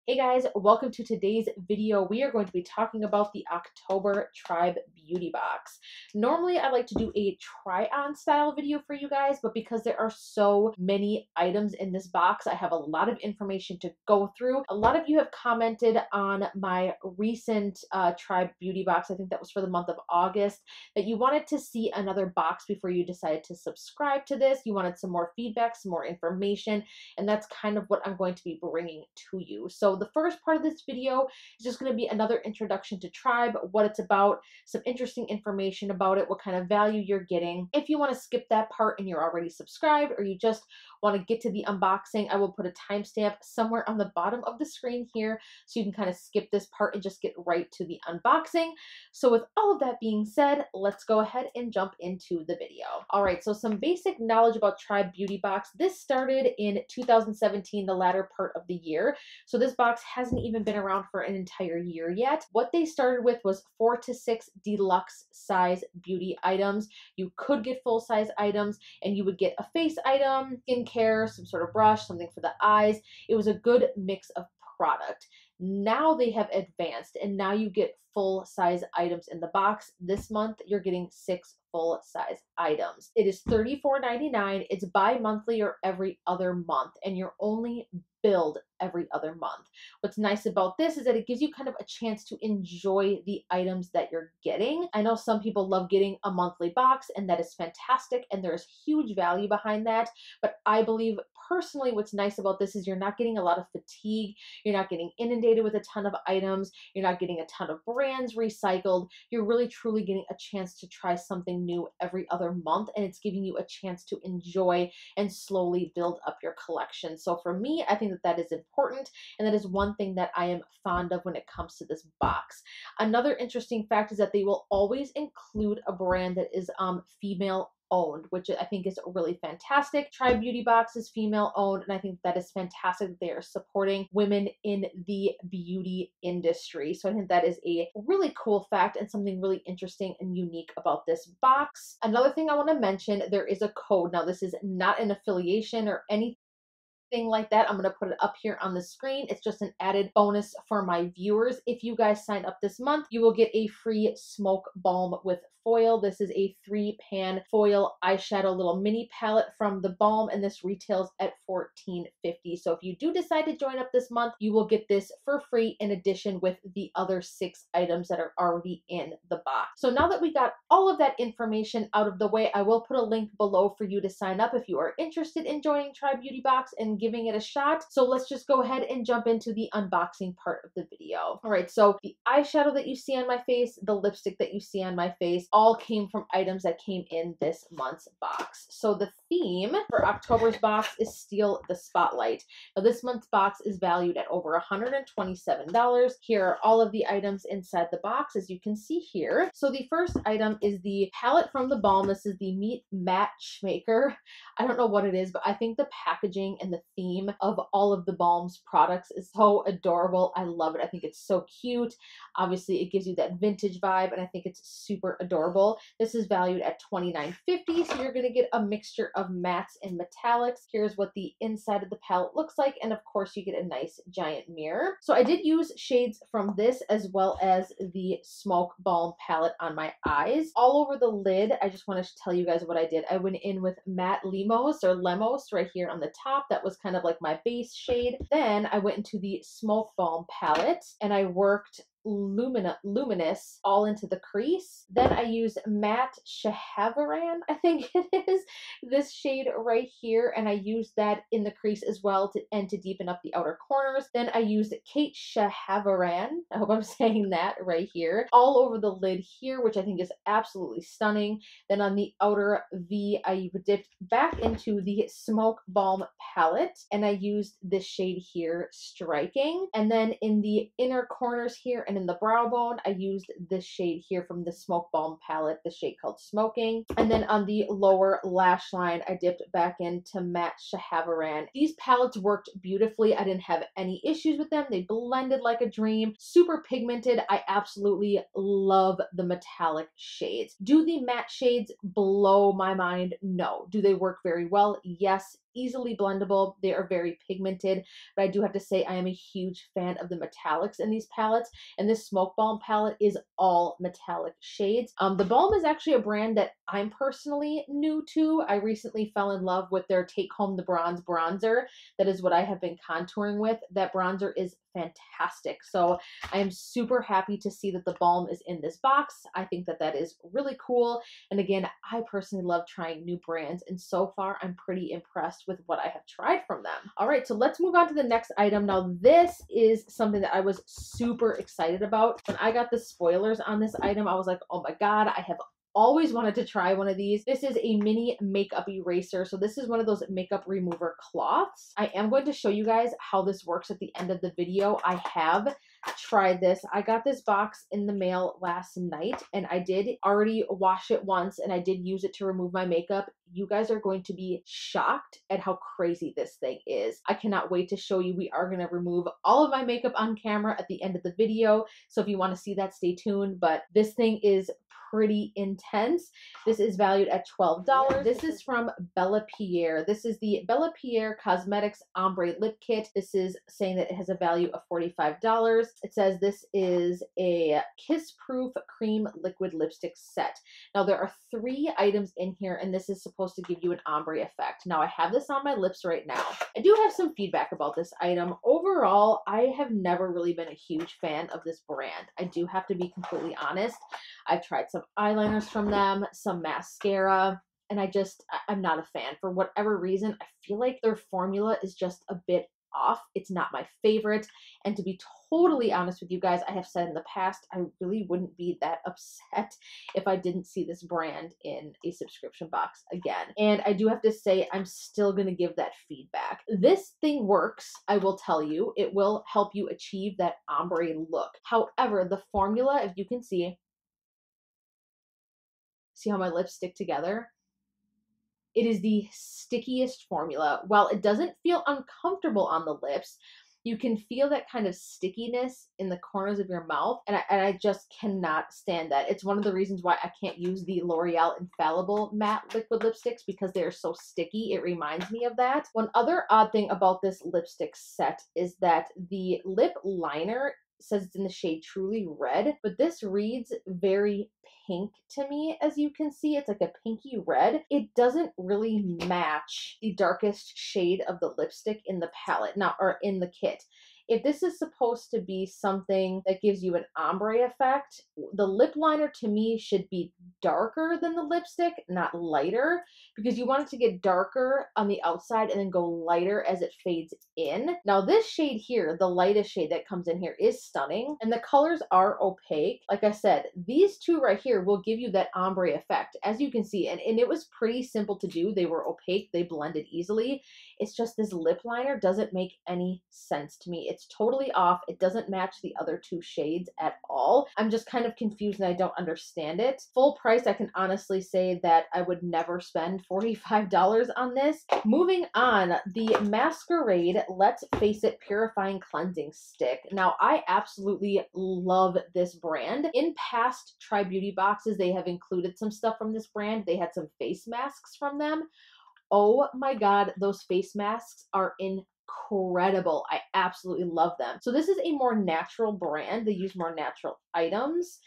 Hey guys, welcome to today's video. We are going to be talking about the October Tribe Beauty Box. Normally I like to do a try-on style video for you guys, but because there are so many items in this box, I have a lot of information to go through. A lot of you have commented on my recent Tribe Beauty Box, I think that was for the month of August, that you wanted to see another box before you decided to subscribe to this. You wanted some more feedback, some more information, and that's kind of what I'm going to be bringing to you. So the first part of this video is just going to be another introduction to Tribe, what it's about, some interesting information about it, what kind of value you're getting. If you want to skip that part and you're already subscribed, or you just want to get to the unboxing, I will put a timestamp somewhere on the bottom of the screen here so you can kind of skip this part and just get right to the unboxing. So with all of that being said, let's go ahead and jump into the video. All right, so some basic knowledge about Tribe Beauty Box. This started in 2017, the latter part of the year. So this box hasn't even been around for an entire year yet. What they started with was 4 to 6 deluxe size beauty items. You could get full size items and you would get a face item, skincare, some sort of brush, something for the eyes. It was a good mix of product. Now they have advanced and now you get full size items in the box. This month you're getting 6 full size items. It is $34.99. It's bi-monthly or every other month, and you're only billed every other month. What's nice about this is that it gives you kind of a chance to enjoy the items that you're getting. I know some people love getting a monthly box, and that is fantastic, and there's huge value behind that. But I believe personally what's nice about this is you're not getting a lot of fatigue. You're not getting inundated with a ton of items. You're not getting a ton of brands recycled. You're really truly getting a chance to try something new every other month, and it's giving you a chance to enjoy and slowly build up your collection. So for me, I think that that is important, and that is one thing that I am fond of when it comes to this box. Another interesting fact is that they will always include a brand that is female owned, which I think is really fantastic. Tribe Beauty Box is female owned, and I think that is fantastic that they are supporting women in the beauty industry. So I think that is a really cool fact and something really interesting and unique about this box. Another thing I want to mention, there is a code. Now this is not an affiliation or anything like that. I'm going to put it up here on the screen. It's just an added bonus for my viewers. If you guys sign up this month, you will get a free smoke balm with foil. This is a 3-pan foil eyeshadow little mini palette from TheBalm, and this retails at $14.50. So if you do decide to join up this month, you will get this for free in addition with the other 6 items that are already in the box. So now that we got all of that information out of the way, I will put a link below for you to sign up if you are interested in joining Tribe Beauty Box and giving it a shot. So let's just go ahead and jump into the unboxing part of the video. All right, so the eyeshadow that you see on my face, the lipstick that you see on my face, all came from items that came in this month's box. So the theme for October's box is Steal the Spotlight. Now this month's box is valued at over $127. Here are all of the items inside the box, as you can see here. So the first item is the palette from TheBalm. This is the Meet Matchmaker. I don't know what it is, but I think the packaging and the theme of all of TheBalm's products is so adorable. I love it. I think it's so cute. Obviously, it gives you that vintage vibe, and I think it's super adorable. This is valued at $29.50, so you're going to get a mixture of mattes and metallics. Here's what the inside of the palette looks like, and of course, you get a nice giant mirror. So I did use shades from this as well as the Smoke Balm palette on my eyes. All over the lid, I just wanted to tell you guys what I did. I went in with Matte Lemos right here on the top. That was kind of like my base shade. Then I went into the Smoke Balm palette and I worked luminous all into the crease. Then I used Matte Shahavaran, I think it is, this shade right here, and I used that in the crease as well to deepen up the outer corners. Then I used Kate Shahavaran, I hope I'm saying that right here, all over the lid here, which I think is absolutely stunning. Then on the outer V, I dipped back into the Smoke Balm palette, and I used this shade here, Striking. And then in the inner corners here and in the brow bone, I used this shade here from the Smoke Balm palette, the shade called Smoking. And then on the lower lash line, I dipped back into Matte Shahavaran. These palettes worked beautifully. I didn't have any issues with them. They blended like a dream. Super pigmented. I absolutely love the metallic shades. Do the matte shades blow my mind? No. Do they work very well? Yes. easily blendable. They are very pigmented, but I do have to say I am a huge fan of the metallics in these palettes, and this Smoke Balm palette is all metallic shades. TheBalm is actually a brand that I'm personally new to. I recently fell in love with their Take Home the Bronze bronzer. That is what I have been contouring with. That bronzer is fantastic. So I am super happy to see that TheBalm is in this box. I think that that is really cool. And again, I personally love trying new brands, and so far I'm pretty impressed with what I have tried from them. All right, so let's move on to the next item. Now this is something that I was super excited about. When I got the spoilers on this item, I was like, oh my God, I have always wanted to try one of these. This is a mini makeup eraser. So this is one of those makeup remover cloths. I am going to show you guys how this works at the end of the video. I have tried this. I got this box in the mail last night, and I did already wash it once, and I did use it to remove my makeup. You guys are going to be shocked at how crazy this thing is. I cannot wait to show you. We are going to remove all of my makeup on camera at the end of the video. So if you want to see that, stay tuned. But this thing is pretty intense. This is valued at $12. This is from Bella Pierre. This is the Bella Pierre Cosmetics Ombre Lip Kit. This is saying that it has a value of $45. It says this is a kiss-proof cream liquid lipstick set. Now there are 3 items in here, and this is supposed to give you an ombre effect. Now I have this on my lips right now. I do have some feedback about this item. Overall, I have never really been a huge fan of this brand. I do have to be completely honest. I've tried some eyeliners from them, some mascara, and I'm not a fan. For whatever reason, I feel like their formula is just a bit off. It's not my favorite. And to be totally honest with you guys, I have said in the past, I really wouldn't be that upset if I didn't see this brand in a subscription box again. And I do have to say, I'm still going to give that feedback. This thing works, I will tell you. It will help you achieve that ombre look. However, the formula, if you can see how my lips stick together? It is the stickiest formula. While it doesn't feel uncomfortable on the lips, you can feel that kind of stickiness in the corners of your mouth, and I just cannot stand that. It's one of the reasons why I can't use the L'Oreal Infallible matte liquid lipsticks, because they're so sticky. It reminds me of that. One other odd thing about this lipstick set is that the lip liner says it's in the shade Truly Red, but this reads very pink to me. As you can see, it's like a pinky red. It doesn't really match the darkest shade of the lipstick in the palette, or in the kit. If this is supposed to be something that gives you an ombre effect, the lip liner to me should be darker than the lipstick, not lighter, because you want it to get darker on the outside and then go lighter as it fades in. Now this shade here, the lightest shade that comes in here, is stunning, and the colors are opaque. Like I said, these 2 right here will give you that ombre effect, as you can see, and it was pretty simple to do. They were opaque, they blended easily. It's just this lip liner doesn't make any sense to me. It's totally off. It doesn't match the other 2 shades at all. I'm just kind of confused and I don't understand it. Full price, I can honestly say that I would never spend $45 on this. Moving on, the Masquerade Let's Face It Purifying Cleansing Stick. Now, I absolutely love this brand. In past Try Beauty boxes, they have included some stuff from this brand. They had some face masks from them. Oh my God, those face masks are incredible. I absolutely love them. So this is a more natural brand. They use more natural items,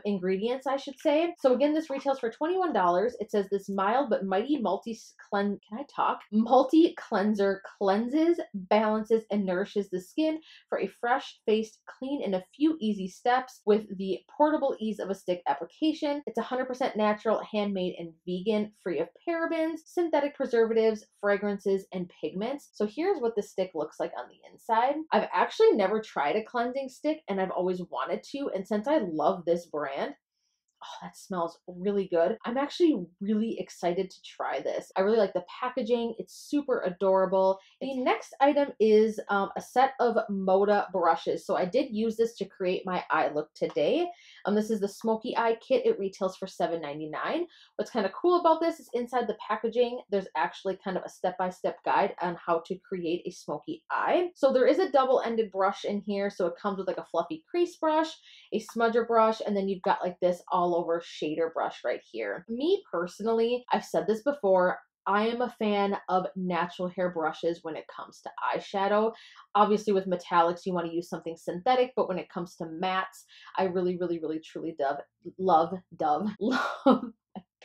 ingredients, I should say. So again, this retails for $21. It says this mild but mighty multi-cleanser cleanses, balances, and nourishes the skin for a fresh-faced clean in a few easy steps with the portable ease of a stick application. It's 100% natural, handmade, and vegan, free of parabens, synthetic preservatives, fragrances, and pigments. So here's what the stick looks like on the inside. I've actually never tried a cleansing stick, and I've always wanted to, and since I love this brand, oh, that smells really good. I'm actually really excited to try this. I really like the packaging. It's super adorable. The next item is a set of Moda brushes. So I did use this to create my eye look today. This is the Smoky Eye Kit. It retails for $7.99. What's kind of cool about this is inside the packaging, there's actually kind of a step-by-step guide on how to create a smoky eye. So there is a double-ended brush in here. So it comes with like a fluffy crease brush, a smudger brush, and then you've got like this all over shader brush right here. Me personally, I've said this before, I am a fan of natural hair brushes when it comes to eyeshadow. Obviously with metallics, you want to use something synthetic, but when it comes to mattes, I really, really, really, truly love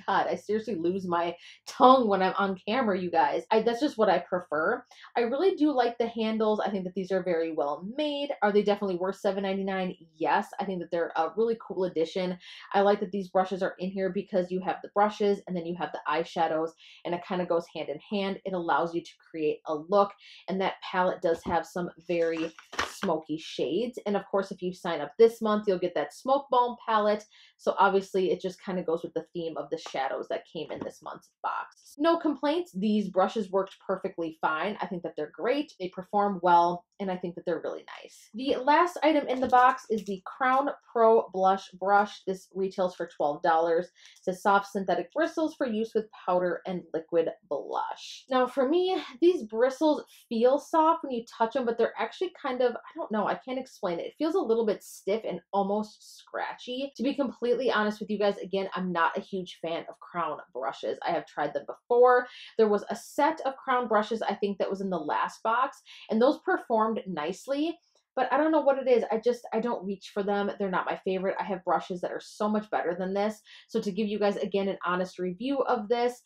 God, I seriously lose my tongue when I'm on camera, you guys. That's just what I prefer. I really do like the handles. I think that these are very well made. Are they definitely worth $7.99? Yes, I think that they're a really cool addition. I like that these brushes are in here because you have the brushes and then you have the eyeshadows, and it kind of goes hand in hand. It allows you to create a look, and that palette does have some very smoky shades. And of course, if you sign up this month, you'll get that Smoke Balm palette. So obviously it just kind of goes with the theme of the shadows that came in this month's box. No complaints. These brushes worked perfectly fine. I think that they're great. They perform well, and I think that they're really nice. The last item in the box is the Crown Pro Blush Brush. This retails for $12. It says soft synthetic bristles for use with powder and liquid blush. Now for me, these bristles feel soft when you touch them, but they're actually kind of, I don't know, I can't explain it. It feels a little bit stiff and almost scratchy. To be completely honest with you guys, again, I'm not a huge fan of Crown brushes. I have tried them before. There was a set of Crown brushes, I think, that was in the last box, and those performed nicely. But I don't know what it is. I don't reach for them. They're not my favorite. I have brushes that are so much better than this. So to give you guys, again, an honest review of this,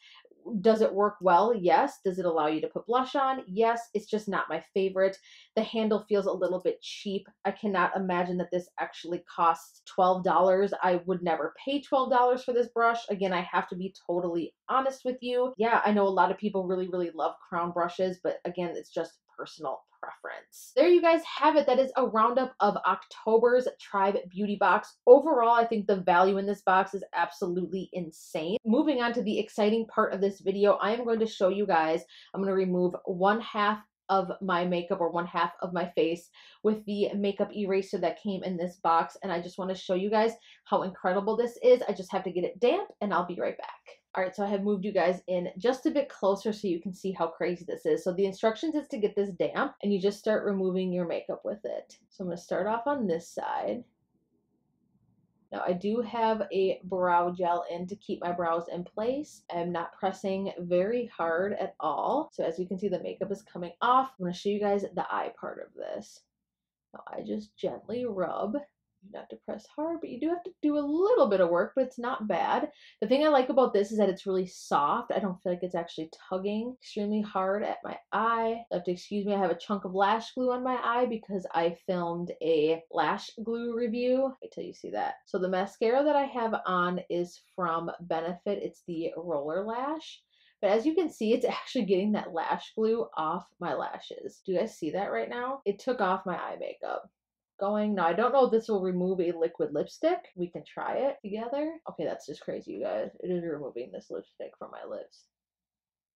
does it work well? Yes. Does it allow you to put blush on? Yes. It's just not my favorite. The handle feels a little bit cheap. I cannot imagine that this actually costs $12. I would never pay $12 for this brush. Again, I have to be totally honest with you. Yeah, I know a lot of people really, really love Crown brushes, but again, it's just personal preference. There you guys have it. That is a roundup of October's Tribe Beauty Box. Overall, I think the value in this box is absolutely insane. Moving on to the exciting part of this video, I am going to show you guys, I'm going to remove one half of my makeup, or one half of my face, with the makeup eraser that came in this box, and I just want to show you guys how incredible this is. I just have to get it damp and I'll be right back. All right, so I have moved you guys in just a bit closer so you can see how crazy this is. So the instructions is to get this damp, and you just start removing your makeup with it. So I'm going to start off on this side. Now I do have a brow gel in to keep my brows in place. I'm not pressing very hard at all. So as you can see, the makeup is coming off. I'm going to show you guys the eye part of this. Now I just gently rub. Not to press hard, but you do have to do a little bit of work, but it's not bad. The thing I like about this is that it's really soft. I don't feel like it's actually tugging extremely hard at my eye. You have to excuse me, I have a chunk of lash glue on my eye because I filmed a lash glue review. Wait till you see that. So the mascara that I have on is from Benefit. It's the Roller Lash. But as you can see, it's actually getting that lash glue off my lashes. Do you guys see that right now? It took off my eye makeup. Going. Now, I don't know if this will remove a liquid lipstick. We can try it together. Okay, that's just crazy, you guys. It is removing this lipstick from my lips.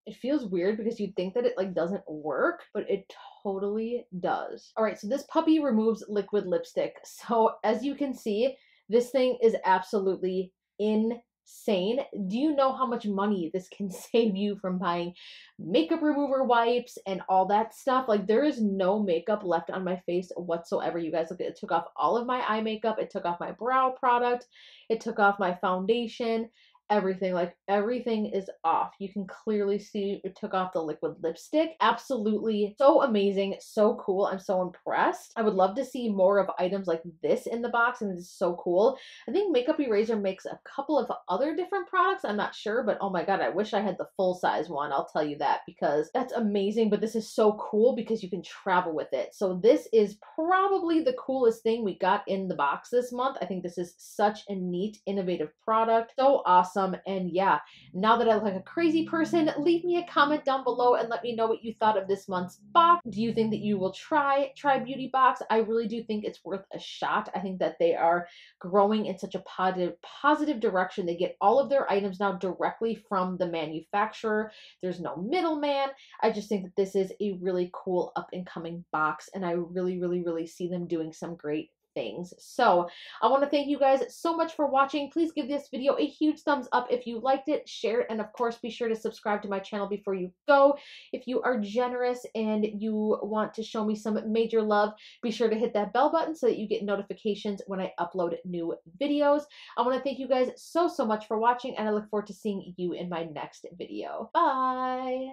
It feels weird because you'd think that it like doesn't work, but it totally does. All right, so this puppy removes liquid lipstick. So as you can see, this thing is absolutely insane. Do you know how much money this can save you from buying makeup remover wipes and all that stuff? Like, there is no makeup left on my face whatsoever. You guys look at it. It took off all of my eye makeup. It took off my brow product. It took off my foundation. Everything, like everything is off. You can clearly see it took off the liquid lipstick. Absolutely so amazing, so cool. I'm so impressed. I would love to see more of items like this in the box, and it's so cool. I think Makeup Eraser makes a couple of other different products. I'm not sure, but oh my god, I wish I had the full size one. I'll tell you that, because that's amazing. But this is so cool because you can travel with it. So this is probably the coolest thing we got in the box this month. I think this is such a neat, innovative product. So awesome. And yeah, now that I look like a crazy person, leave me a comment down below and let me know what you thought of this month's box. Do you think that you will try Beauty Box? I really do think it's worth a shot. I think that they are growing in such a positive direction. They get all of their items now directly from the manufacturer. There's no middleman. I just think that this is a really cool up and coming box, and I really, really, really see them doing some great things. So I want to thank you guys so much for watching. Please give this video a huge thumbs up if you liked it, share it, and of course be sure to subscribe to my channel before you go. If you are generous and you want to show me some major love, be sure to hit that bell button so that you get notifications when I upload new videos. I want to thank you guys so much for watching, and I look forward to seeing you in my next video. Bye!